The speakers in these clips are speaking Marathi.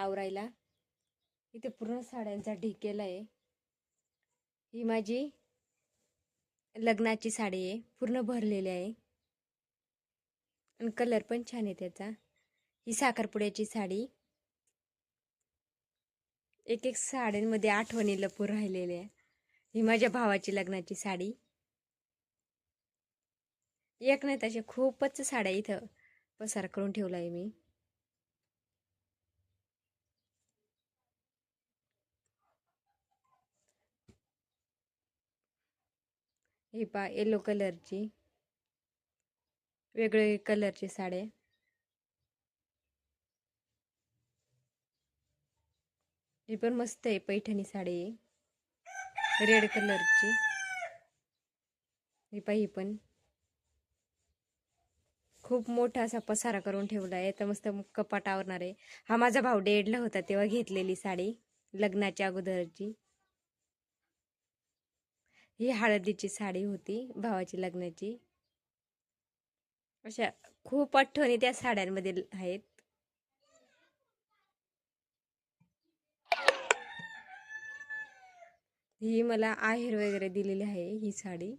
आवरायला. इथे पूर्ण साड्यांचा ढीग केला आहे. ही माझी लग्नाची साडी आहे, पूर्ण भरलेली आहे आणि कलर पण छान आहे त्याचा. ही साखरपुड्याची साडी. एक एक साड्यांमध्ये आठवणी लपून राहिलेल्या आहे. ही माझ्या भावाची लग्नाची साडी. एक नाही तसे खूपच साड्या इथं पसार करून ठेवला आहे मी. ही पा येलो कलरची, वेगळे कलरची साड्या. ही पण मस्त आहे, पैठणी साडी आहे रेड कलरची. ही पाही पण खूप मोठा असा पसारा करून ठेवला आहे. तर मस्त कपाट आवरणार आहे. हा माझा भाऊ डेडला होता तेव्हा घेतलेली साडी, लग्नाच्या अगोदरची. ही हळदीची साडी होती भावाची लग्नाची. अशा खूप आठवणी त्या साड्यांमध्ये आहेत. ही मला आहेर वगैरे दिलेली आहे ही साडी.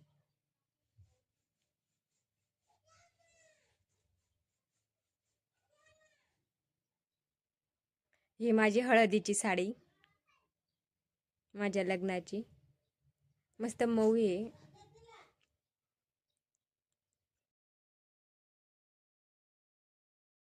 ही माझी हळदीची साडी माझ्या लग्नाची. मस्त मऊ आहे.